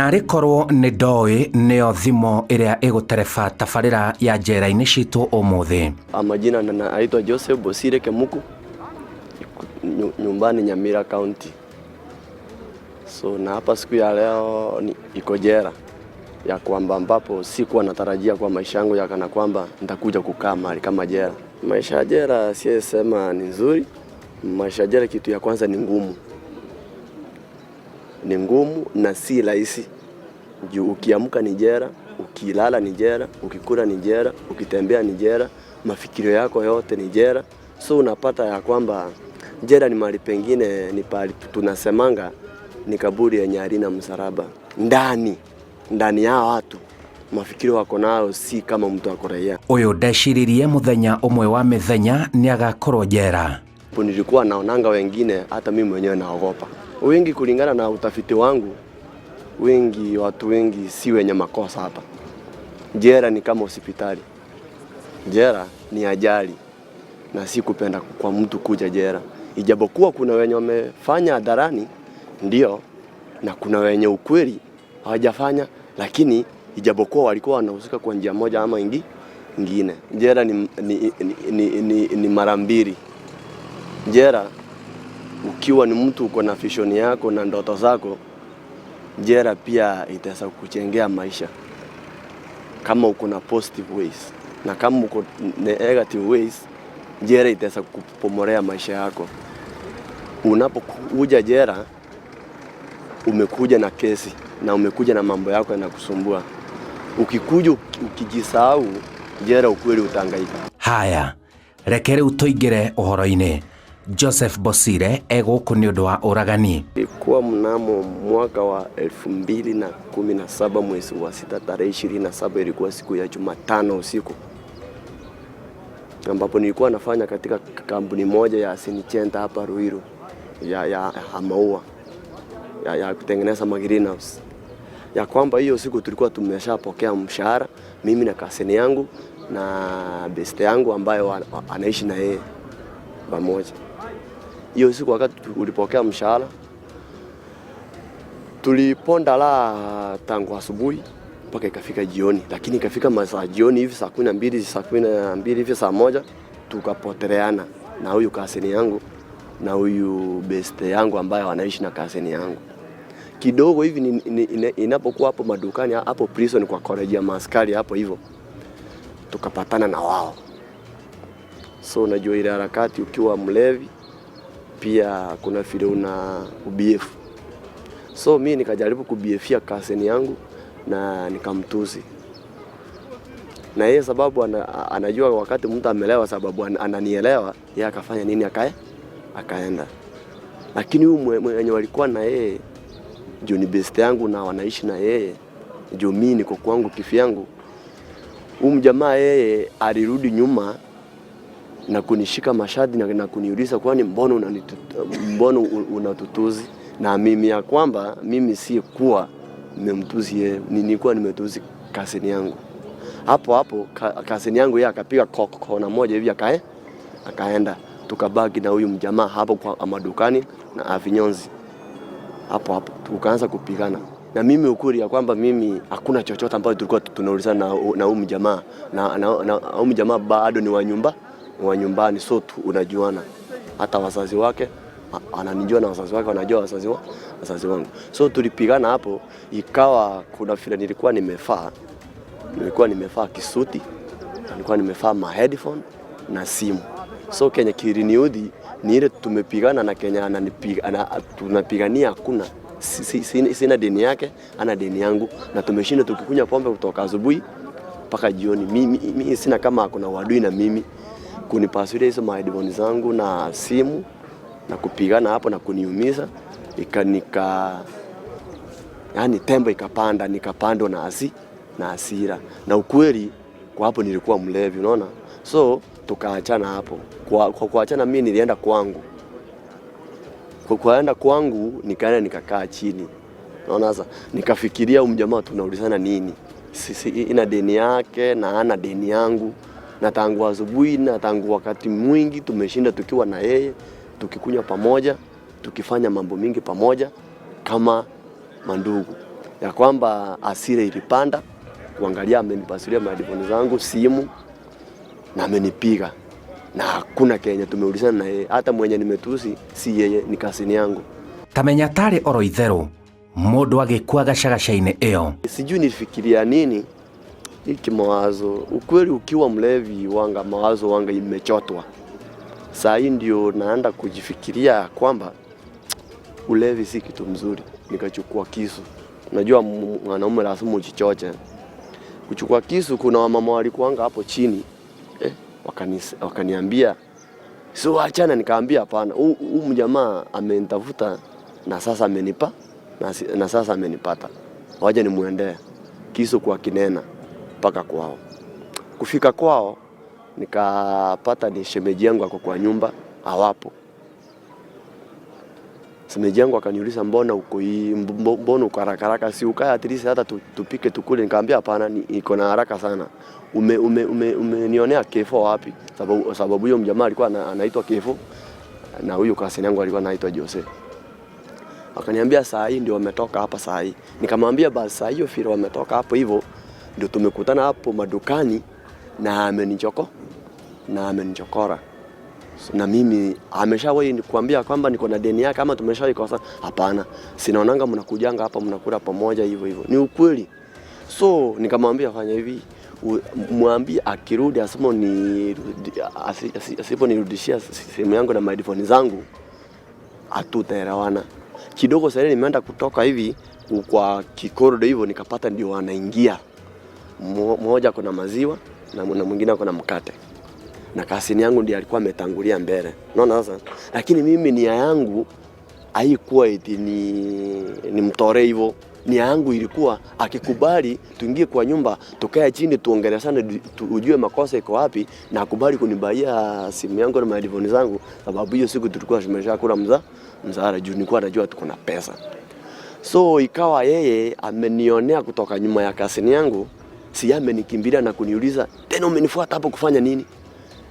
Narĩ korwo nĩ ndoĩ nĩyo thimo ĩrĩa ĩgũtereba tabarĩra ya njera-inĩ citũ ũmũthĩ. Majina naitwa Joseph Bosire Kemuku, nyumbani Nyamira County. So na hapa siku ya leo iko jela ya kwamba ambapo sikuwa natarajia kwa maisha yangu ya kana kwamba nitakuja kukaa mahali kama jela. Maisha ya jela siwezi sema ni nzuri. Maisha ya jela kitu ya kwanza ni ngumu. Ni ngumu na si rahisi. Juu ukiamka ni jela, ukilala ni jela, ukikula ni jela, ukitembea ni jela, mafikirio yako yote ni jela. So unapata ya kwamba jela ni mahali pengine ni pale tunasemanga ni kaburi yenye halina msalaba. Ndani ya watu mafikirio wako nao si kama mtu akoraya. Uyu ndeciririe muthenya umwe wa mithenya ni agakorwo jera. Nilikuwa naonanga wengine, hata mimi mwenyewe naogopa. Wengi kulingana na utafiti wangu, watu wengi si wenye makosa hapa. Jela ni kama hospitali. Jela ni ajali na si kupenda kwa mtu kuja jela. Ijapokuwa kuna wenye wamefanya hadharani ndio, na kuna wenye ukweli hawajafanya, lakini ijapokuwa walikuwa wanahusika kwa njia moja ama ingine. Jela ni mara mbili. Jela ukiwa ni mtu uko na vision yako na ndoto zako, jela pia itaweza kukuchengea maisha kama uko na positive ways, na kama uko negative ways, jela itaweza kukupomorea maisha yako. Unapokuja jela umekuja na kesi na umekuja na mambo yako yanakusumbua. Ukikuja ukijisahau, jela ukweli utahangaika. Haya, rekere utoingire uhoro-ini. Joseph Bosire egũkũ nĩ ũndũ wa ũragani. Ilikuwa mnamo mwaka wa 2017 mwezi wa 6 tarehe 27, ilikuwa siku ya Jumatano usiku, ambapo nilikuwa nafanya katika kampuni moja ya Sinichenta hapa Ruiru ya maua ya kutengeneza greenhouse. Ya kwamba hiyo siku tulikuwa tumeshapokea mshahara, mimi na kaseni yangu na beste yangu ambayo anaishi na yeye pamoja. Hiyo siku wakati ulipokea mshahara, tuliponda la tangu asubuhi mpaka ikafika jioni, lakini ikafika masaa jioni hivi saa 12 hivi saa 1 tukapoteleana na huyu kaseni yangu na huyu beste yangu ambaye anaishi na kaseni yangu. Kidogo hivi inapokuwa hapo madukani hapo prison kwa college ya maskari hapo hivyo, tukapatana na wao. So unajua ile harakati ukiwa mlevi pia kuna vile una ubiefu. So mimi nikajaribu kubiefia kaseni yangu na nikamtusi. Na yeye sababu anajua wakati mtu amelewa, sababu ananielewa, yeye akafanya nini akaenda. Lakini huyu mwenye walikuwa na yeye juu ni best yangu na wanaishi na yeye, juu mimi niko kwangu kifyangu, huyu mjamaa yeye alirudi nyuma na kunishika mashadi na kuniuliza kwani mbona unatutuzi, na mimi ya kwamba mimi si kuwa nimemtuzi yeye, nilikuwa nimetuzi kaseni yangu. Hapo kaseni yangu yeye akapiga kona moja hivi akaenda. Tukabaki na huyu mjamaa hapo kwa madukani na avinyonzi. Hapo tukaanza kupigana. Na mimi ukuri ya kwamba mimi hakuna chochote ambacho tulikuwa tunaulizana na huyu mjamaa, na huyu mjamaa bado ni wa nyumbani, so unajuana. Hata wazazi wake ananijua na wazazi wake wanajua wazazi wangu. So tulipigana hapo, ikawa kuna vile nilikuwa nimevaa kisuti, nilikuwa nimevaa headphone na simu. So Kenya kiriniudi ni ile tumepigana na Kenya tunapigania hakuna. Sina deni yake, ana deni yangu, na tumeshinda tukikunya pombe kutoka asubuhi mpaka jioni. Mimi sina kama hakuna wadui na mimi kunipasuria hizo headphone zangu na simu na kupigana hapo na kuniumiza. Yani tembo ikapanda, nikapandwa na hasira. Na ukweli kwa hapo nilikuwa mlevi, unaona. So tukaachana hapo. Kwa kuachana mimi nilienda kwangu. Kwaenda kwangu nikakaa chini. Unaona sasa, nikafikiria huyu mjamaa tunaulizana nini? Sisi ina deni yake na ana deni yangu. Na tangu asubuhi na tangu wakati mwingi tumeshinda tukiwa na yeye, tukikunywa pamoja, tukifanya mambo mingi pamoja kama mandugu. ya kwamba hasira ilipanda, kuangalia amenipasulia madifoni zangu, simu, na amenipiga. Na hakuna Kenya tumeulizana na yeye, hata mwenye nimetusi si yeye, ni kasini yangu. Kamenya tari oro itheru mundu agikua gacagacaine iyo. Sijui nilifikiria nini hiki mawazo. Ukweli ukiwa mlevi wanga mawazo wanga imechotwa. Saa hii ndio naenda kujifikiria kwamba ulevi si kitu mzuri. Nikachukua kisu. Unajua mwanaume lazima ujichoche. Kuchukua kisu, kuna wamama walikuanga hapo chini. Wakaniambia so achana, nikaambia hapana. Huyu mjamaa amenitafuta na sasa amenipa na sasa amenipata. Waje nimuendee. Kisu kwa kinena mpaka kwao. Kufika kwao nikapata ni shemeji yangu ako kwa nyumba, hawapo. Shemeji yangu akaniuliza mbona uko haraka, si ukae at least hata tupike tukule. Nikamwambia hapana, niko na haraka sana. Umenionea kifo wapi? Sababu huyo mjamaa alikuwa anaitwa Kifo na huyo kasini yangu alikuwa anaitwa Jose. Akaniambia saa hii ndio wametoka hapa saa hii. Nikamwambia basi saa hiyo firo wametoka hapo hivyo ndio tumekutana hapo madukani na amenichokora. Na mimi ameshawahi kuambia kwamba niko na deni yake, kama tumeshawahi kosa. Hapana, sinaonanga mnakujanga hapa mnakula pamoja hivyo. Ni ukweli. So nikamwambia fanya hivi, mwambie akirudi asiponirudishia simu yangu na madifoni zangu hatutaelewana. Kidogo sasa nimeenda kutoka hivi kwa kikorido hivyo, nikapata ndio wanaingia. Mmoja kuna maziwa na mwingine kuna mkate. Na kasini yangu ndiye alikuwa ametangulia mbele. Unaona sasa? Lakini mimi nia yangu haikuwa eti ni mtore hivyo. Nia yangu ilikuwa akikubali tuingie kwa nyumba, tukae chini tuongeleshane, ujue makosa iko wapi, na akubali kunibaia simu yangu na madifoni zangu, sababu hiyo siku tulikuwa tumeshakula mzara juu nilikuwa najua tuko na pesa. So ikawa yeye amenionea kutoka nyuma ya kasini yangu, si amenikimbilia na kuniuliza, "Tena umenifuata hapo kufanya nini?"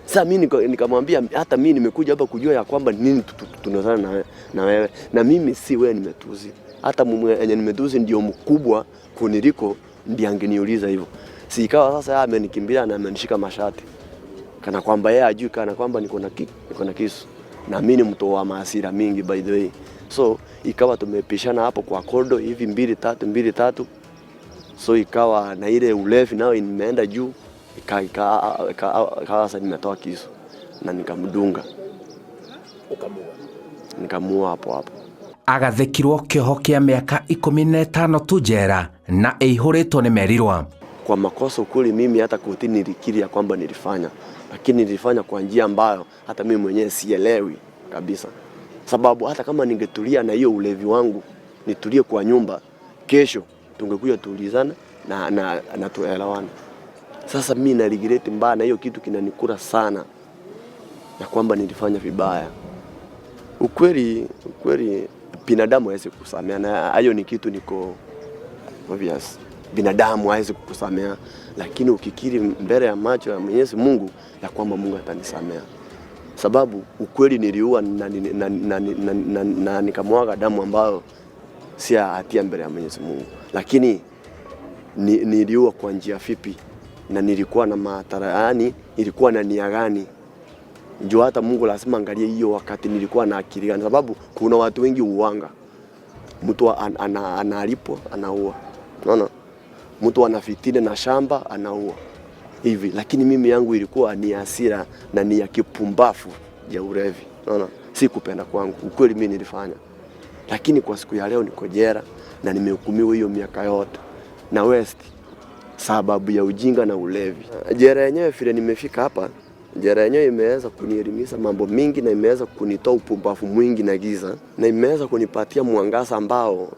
Sasa mimi nikamwambia hata mimi nimekuja hapa kujua ya kwamba nini tunazana na wewe, na mimi si wewe nimetuzi. Hata mwenye nimetuzi ndio mkubwa kuniliko, ndiye angeniuliza hivyo. Si ikawa sasa yeye amenikimbilia na amenishika mashati. Kana kwamba yeye ajui kana kwamba niko na kisu. Na mimi ni mtu wa hasira mingi by the way. So ikawa tumepishana hapo kwa kodo hivi 2-3. So ikawa na ile ulevi nao imeenda juu. Sasa nimetoa kisu na nikamdunga. Nikamua hapo. Agathekirwo kioho kia miaka 15 tu njera na eihuritwo ni merirwa. Kwa makosa ukuli mimi hata kotini nilikiri ya kwamba nilifanya, lakini nilifanya kwa njia ambayo hata mimi mwenyewe sielewi kabisa. Sababu hata kama ningetulia na hiyo ulevi wangu, nitulie kwa nyumba, kesho tungekuja tuulizana na tuelewane. Sasa mimi na regret mbaya, na hiyo kitu kinanikura sana ya kwamba nilifanya vibaya. Ukweli binadamu hawezi kukusamea, na hayo ni kitu niko obvious. Binadamu hawezi kukusamea, lakini ukikiri mbele ya macho ya Mwenyezi Mungu ya kwamba Mungu atanisamea. Sababu ukweli niliua na nikamwaga damu ambayo si hatia mbele ya Mwenyezi Mungu. Lakini niliua kwa njia vipi na nilikuwa na matara, yani ilikuwa na nia gani? Njoo hata Mungu lazima angalie hiyo wakati nilikuwa na akili gani, sababu kuna watu wengi uwanga. Mtu analipo anaua. Unaona? Mtu anafitina na shamba anaua. Hivi, lakini mimi yangu ilikuwa ni hasira na ni ya kipumbafu ya ulevi. Unaona? Si kupenda kwangu. Ukweli mimi nilifanya. Lakini kwa siku ya leo niko jela na nimehukumiwa hiyo miaka yote na West sababu ya ujinga na ulevi. Jela yenyewe vile nimefika hapa, jela yenyewe imeweza kunielimisha mambo mingi na imeweza kunitoa upumbavu mwingi na giza, na imeweza kunipatia mwangaza ambao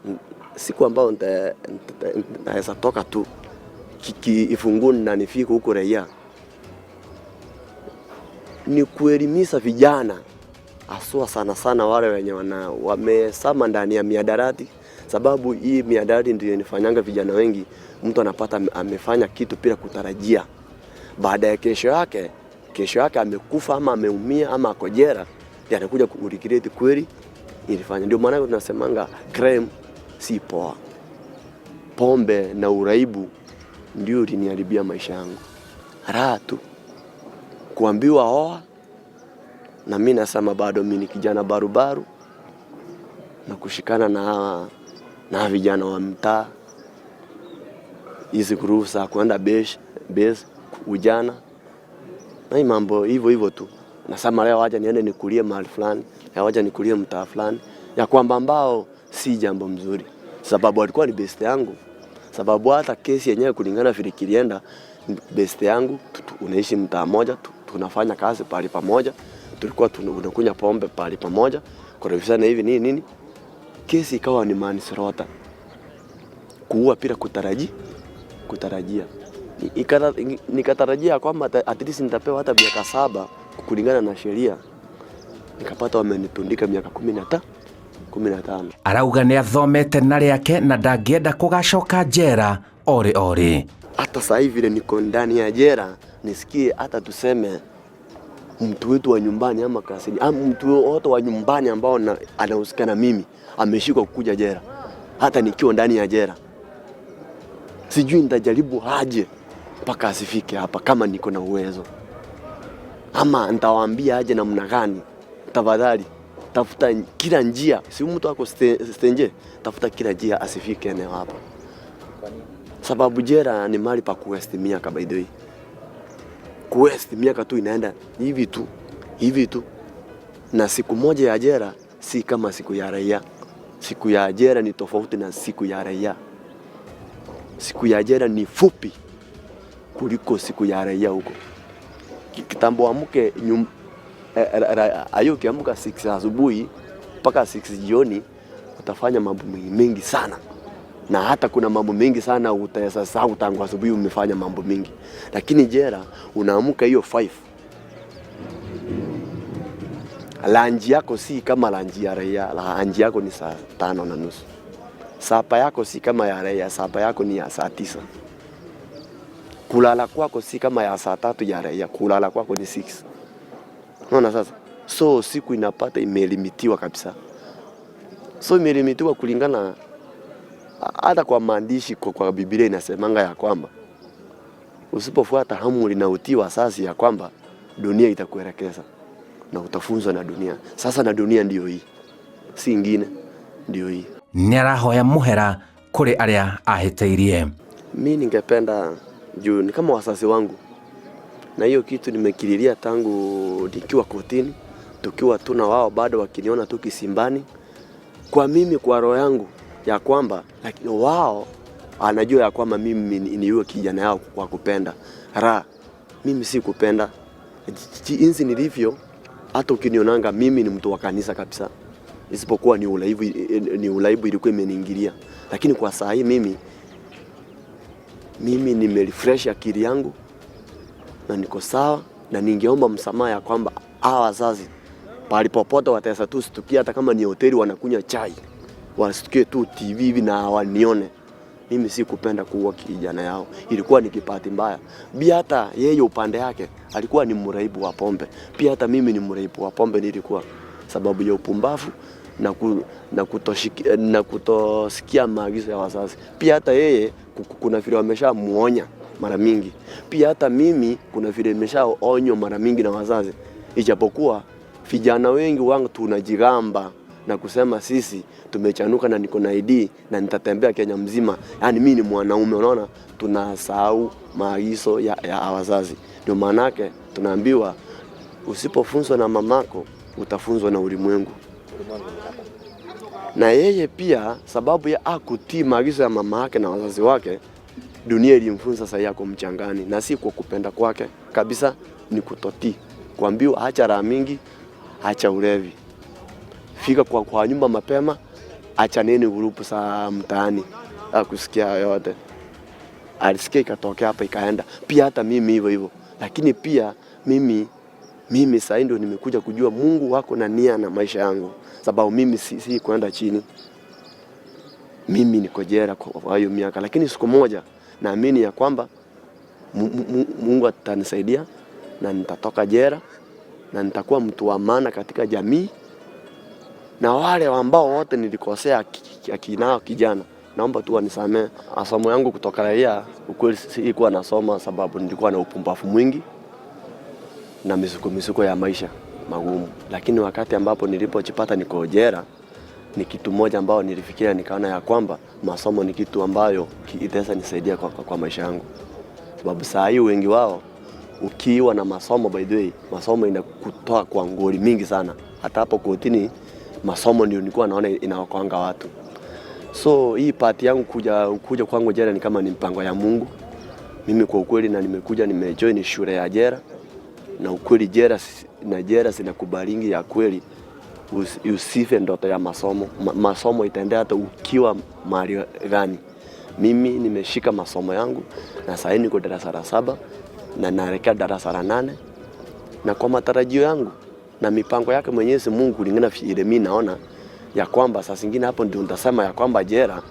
siku ambao naweza toka tu ifunguni na nifike huko raia. Ni kuelimisha vijana aswa sana wale wenye wamesama ndani ya miadarati, sababu hii miadarati ndio inafanyanga vijana wengi mtu anapata amefanya kitu bila kutarajia. Baada ya kesho yake amekufa ama ameumia ama ako jela, ndiye anakuja kuregret kweli ilifanya. Ndio maana tunasemanga crime si poa. pombe na uraibu ndio uliniharibia maisha yangu. Raha tu kuambiwa oa, na mimi nasema bado mimi ni kijana barubaru, na kushikana na vijana wa mtaa, hizi kuruhusa kwenda base ujana na mambo hivyo tu. Nasema leo wacha niende nikulie mahali fulani, wacha nikulie mtaa fulani, ya kwamba ambao si jambo mzuri, sababu alikuwa ni best yangu. Sababu hata kesi yenyewe kulingana vile kilienda, best yangu unaishi mtaa moja, tunafanya kazi pale pamoja, tulikuwa tunakunywa pombe pale pamoja, kwa hivyo sana hivi nini kesi ikawa ni manslaughter, kuua bila kutarajia. Nikatarajia kwamba at least nitapewa hata miaka 7 kulingana na sheria, nikapata wamenitundika miaka 15. Arauga ni athomete na riake na ndangĩenda kugacoka njera ore. Hata sasa hivi vile niko ndani ya jera, nisikie hata tuseme mtu wetu wa nyumbani ama kasini, ama mtu wote wa nyumbani ambao anahusika na mimi ameshikwa kukuja jera, hata nikiwa ndani ya jera, sijui nitajaribu aje mpaka asifike hapa kama niko na uwezo, ama nitawaambia aje namna gani. Tafadhali tafuta kila njia, si mtu wako stenje, tafuta kila njia asifike eneo hapa. Sababu jera ni mahali pa kuwaste miaka, by the way. Kuwaste miaka tu inaenda hivi tu. Na siku moja ya jera si kama siku ya raia. Siku ya jera ni tofauti na siku ya raia. Siku ya jera ni fupi kuliko siku ya raia huko. Kitambo amke ayo kiamka 6 asubuhi mpaka 6 jioni, utafanya mambo mengi sana. Na hata kuna mambo mengi sana utasahau tangu asubuhi umefanya mambo mengi. Lakini jera unaamka hiyo 5. Lunch yako si kama lunch ya raia, lunch yako ni saa 5:30. Sapa yako si kama ya raia, sapa yako ni ya saa 9. Kulala kwako si kama ya saa 3 ya raia, kulala kwako ni 6. Unaona sasa? So siku inapata imelimitiwa kabisa. So imelimitiwa kulingana hata kwa maandishi kwa Biblia inasemanga ya kwamba usipofuata amri na utii wazazi ya kwamba dunia itakuelekeza na utafunzwa na dunia. Sasa na dunia ndio hii, si ingine, ndio hii. Nĩarahoya mũhera kũrĩ arĩa ahĩtĩirie. Mimi ningependa juu ni kama wazazi wangu, na hiyo kitu nimekililia tangu nikiwa kotini, tukiwa tuna wao bado wakiniona tu kisimbani. Kwa mimi kwa roho yangu ya kwamba lakini wao anajua ya kwamba mimi ni yule kijana yao kwa kupenda. Mimi si kupenda. Jinsi nilivyo, hata ukinionanga mimi ni mtu wa kanisa kabisa. Isipokuwa ni ulaibu ilikuwa imeniingilia. Lakini kwa saa hii mimi nimerefresh akili yangu na niko sawa, na ningeomba msamaha ya kwamba hawa wazazi palipopote wataweza tu stukia, hata kama ni hoteli wanakunywa chai, wasikie tu TV hivi na wanione. Mimi si kupenda kuua kijana yao, ilikuwa ni kipati mbaya. Pia hata yeye upande yake alikuwa ni mraibu wa pombe, pia hata mimi ni mraibu wa pombe nilikuwa, sababu ya upumbavu na kutosikia maagizo ya wazazi. Pia hata yeye kuna vile wameshamuonya mara mingi, pia hata mimi kuna vile nimeshaonywa mara mingi na wazazi. Ijapokuwa vijana wengi wangu tunajigamba na kusema sisi tumechanuka na niko na ID na nitatembea Kenya mzima, yani mimi ni mwanaume, unaona, tunasahau maagizo ya wazazi. Ndio maana yake tunaambiwa usipofunzwa na mamako utafunzwa na ulimwengu. Na yeye pia sababu ya akutii maagizo ya mama yake na wazazi wake, dunia ilimfunza sasa yako mchangani, na si kwa kupenda kwake kabisa, ni kutotii. Kuambiwa acha raha mingi, acha ulevi, fika kwa nyumba mapema, acha nini grupu za mtaani, akusikia yote. Alisikia ikatokea hapa ikaenda. Pia hata mimi hivyo. Lakini pia mimi sasa ndio nimekuja kujua Mungu wako na nia na maisha yangu, sababu mimi si kwenda chini. Mimi niko jela kwa hiyo miaka, lakini siku moja naamini ya kwamba Mungu atanisaidia na nitatoka jela na nitakuwa mtu wa maana katika jamii, na wale ambao wote nilikosea kijana naomba tu wanisamee. Masomo yangu kutoka raia, ukweli sikuwa nasoma sababu nilikuwa na upumbavu mwingi na misuko ya maisha magumu. Lakini wakati ambapo nilipojipata niko jela, ni kitu moja ambao nilifikiria, nikaona ya kwamba masomo ni kitu ambayo itaweza nisaidia kwa maisha yangu. Sababu saa hii wengi wao ukiwa na masomo, by the way, masomo inakutoa kwa ngori mingi sana. Hata hapo kotini masomo ndio nilikuwa naona inaokoanga watu. So hii part yangu kuja kwangu jela ni kama ni mpango ya Mungu. Mimi kwa ukweli na nimekuja nimejoin shule ya jela, na ukweli jela zinakubalingi ya kweli usife ndoto ya masomo. Masomo itaendea hata ukiwa mahali gani. Mimi nimeshika masomo yangu na sasa niko darasa la 7 na naelekea darasa la 8, na kwa matarajio yangu na mipango yake Mwenyezi Mungu kulingana vile mimi naona ya kwamba saa zingine hapo ndio nitasema ya kwamba jela,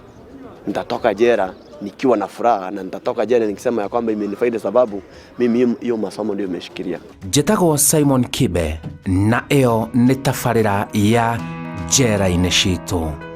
nitatoka jela nikiwa na furaha, na nitatoka jela nikisema ya kwamba imenifaida sababu mimi hiyo masomo ndio nimeshikilia. Njĩtagwo Simon Kibe na ĩyo nĩ tabarĩra ya Njera-inĩ Citũ.